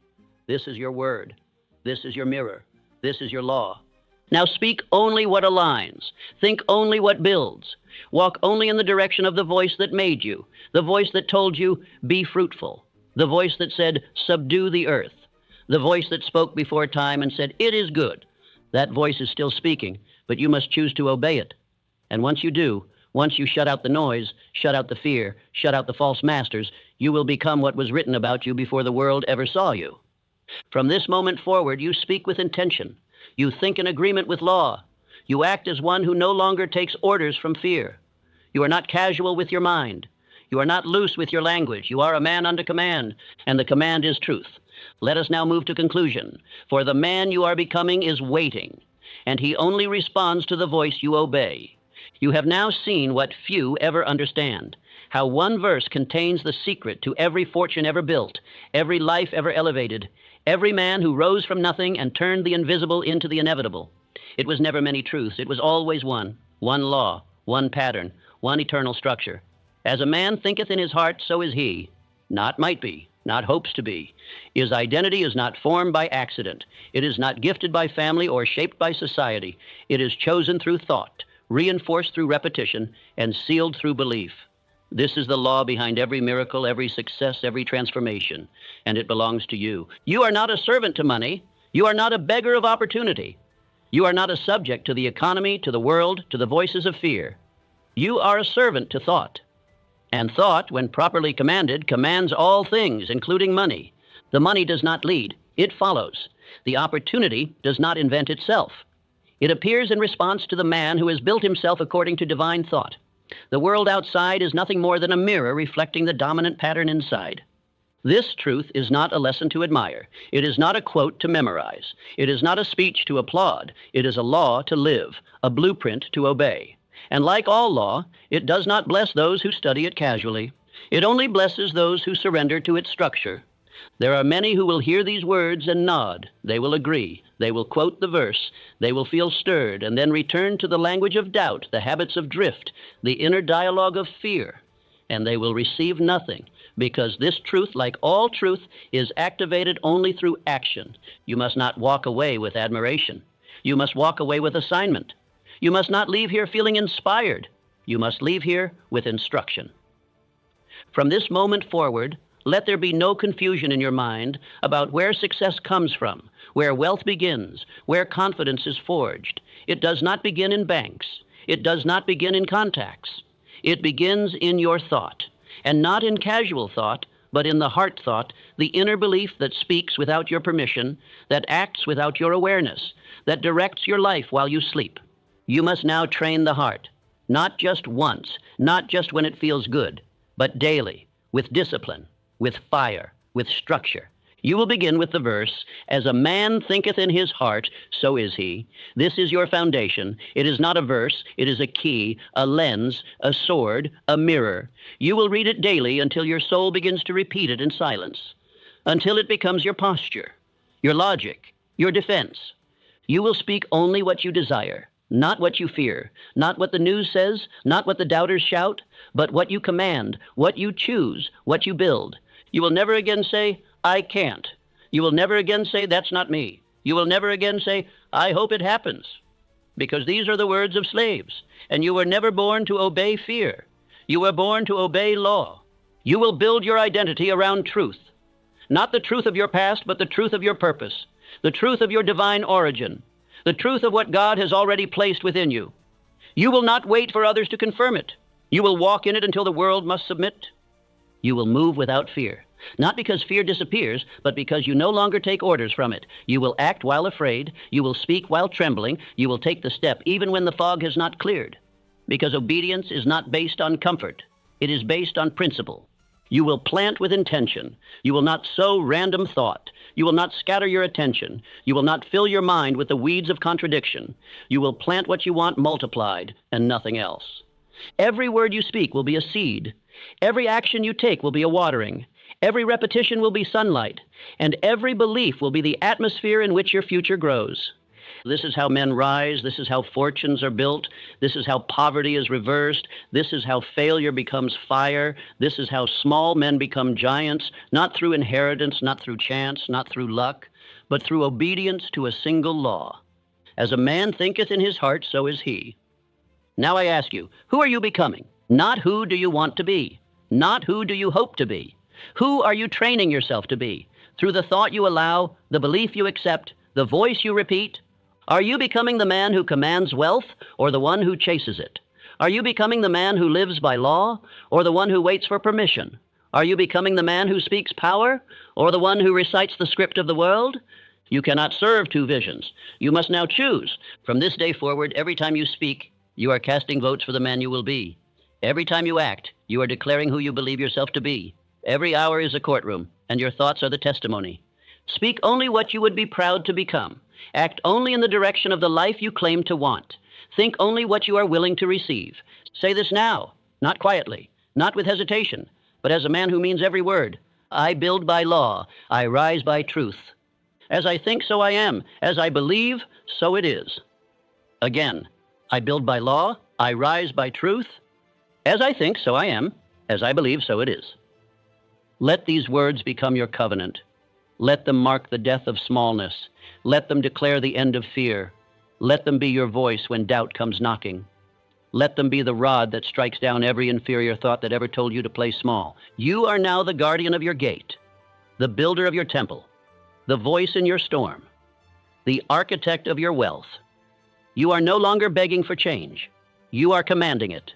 This is your word. This is your mirror. This is your law. Now speak only what aligns. Think only what builds. Walk only in the direction of the voice that made you, the voice that told you, be fruitful, the voice that said, subdue the earth, the voice that spoke before time and said, it is good. That voice is still speaking, but you must choose to obey it. And once you do, Once you shut out the noise, shut out the fear, shut out the false masters, you will become what was written about you before the world ever saw you. From this moment forward, you speak with intention. You think in agreement with law. You act as one who no longer takes orders from fear. You are not casual with your mind. You are not loose with your language. You are a man under command, and the command is truth. Let us now move to conclusion. For the man you are becoming is waiting, and he only responds to the voice you obey. You have now seen what few ever understand, how one verse contains the secret to every fortune ever built, every life ever elevated, every man who rose from nothing and turned the invisible into the inevitable. It was never many truths. It was always one law, one pattern, one eternal structure. As a man thinketh in his heart, so is he. Not might be, not hopes to be. His identity is not formed by accident. It is not gifted by family or shaped by society. It is chosen through thought, reinforced through repetition, and sealed through belief. This is the law behind every miracle, every success, every transformation, and it belongs to you. You are not a servant to money. You are not a beggar of opportunity. You are not a subject to the economy, to the world, to the voices of fear. You are a servant to thought. And thought, when properly commanded, commands all things, including money. The money does not lead. It follows. The opportunity does not invent itself. It appears in response to the man who has built himself according to divine thought. The world outside is nothing more than a mirror reflecting the dominant pattern inside. This truth is not a lesson to admire. It is not a quote to memorize. It is not a speech to applaud. It is a law to live, a blueprint to obey. And like all law, it does not bless those who study it casually. It only blesses those who surrender to its structure. There are many who will hear these words and nod. They will agree. They will quote the verse. They will feel stirred and then return to the language of doubt, the habits of drift, the inner dialogue of fear. And they will receive nothing, because this truth, like all truth, is activated only through action. You must not walk away with admiration. You must walk away with assignment. You must not leave here feeling inspired. You must leave here with instruction. From this moment forward, let there be no confusion in your mind about where success comes from, where wealth begins, where confidence is forged. It does not begin in banks. It does not begin in contacts. It begins in your thought, and not in casual thought, but in the heart thought, the inner belief that speaks without your permission, that acts without your awareness, that directs your life while you sleep. You must now train the heart, not just once, not just when it feels good, but daily, with discipline, with fire, with structure. You will begin with the verse, "As a man thinketh in his heart, so is he." This is your foundation. It is not a verse. It is a key, a lens, a sword, a mirror. You will read it daily until your soul begins to repeat it in silence, until it becomes your posture, your logic, your defense. You will speak only what you desire, not what you fear, not what the news says, not what the doubters shout, but what you command, what you choose, what you build. You will never again say, "I can't." You will never again say, "That's not me." You will never again say, "I hope it happens," because these are the words of slaves, and you were never born to obey fear. You were born to obey law. You will build your identity around truth, not the truth of your past, but the truth of your purpose, the truth of your divine origin, the truth of what God has already placed within you. You will not wait for others to confirm it. You will walk in it until the world must submit. You will move without fear, not because fear disappears, but because you no longer take orders from it. You will act while afraid. You will speak while trembling. You will take the step even when the fog has not cleared, because obedience is not based on comfort. It is based on principle. You will plant with intention. You will not sow random thought. You will not scatter your attention. You will not fill your mind with the weeds of contradiction. You will plant what you want multiplied and nothing else. Every word you speak will be a seed. Every action you take will be a watering. Every repetition will be sunlight. And every belief will be the atmosphere in which your future grows. This is how men rise. This is how fortunes are built. This is how poverty is reversed. This is how failure becomes fire. This is how small men become giants, not through inheritance, not through chance, not through luck, but through obedience to a single law. As a man thinketh in his heart, so is he. Now I ask you, who are you becoming? Not who do you want to be? Not who do you hope to be? Who are you training yourself to be? Through the thought you allow, the belief you accept, the voice you repeat? Are you becoming the man who commands wealth or the one who chases it? Are you becoming the man who lives by law, or the one who waits for permission? Are you becoming the man who speaks power, or the one who recites the script of the world? You cannot serve two visions. You must now choose. From this day forward, every time you speak, you are casting votes for the man you will be. Every time you act, you are declaring who you believe yourself to be. Every hour is a courtroom, and your thoughts are the testimony. Speak only what you would be proud to become. Act only in the direction of the life you claim to want. Think only what you are willing to receive. Say this now, not quietly, not with hesitation, but as a man who means every word. I build by law. I rise by truth. As I think, so I am. As I believe, so it is. Again, I build by law. I rise by truth. As I think, so I am. As I believe, so it is. Let these words become your covenant. Let them mark the death of smallness. Let them declare the end of fear. Let them be your voice when doubt comes knocking. Let them be the rod that strikes down every inferior thought that ever told you to play small. You are now the guardian of your gate, the builder of your temple, the voice in your storm, the architect of your wealth. You are no longer begging for change. You are commanding it.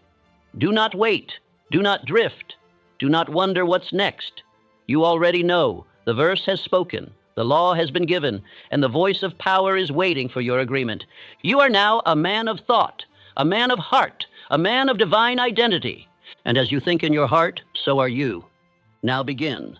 Do not wait. Do not drift. Do not wonder what's next. You already know. The verse has spoken. The law has been given, and the voice of power is waiting for your agreement. You are now a man of thought, a man of heart, a man of divine identity. And as you think in your heart, so are you. Now begin.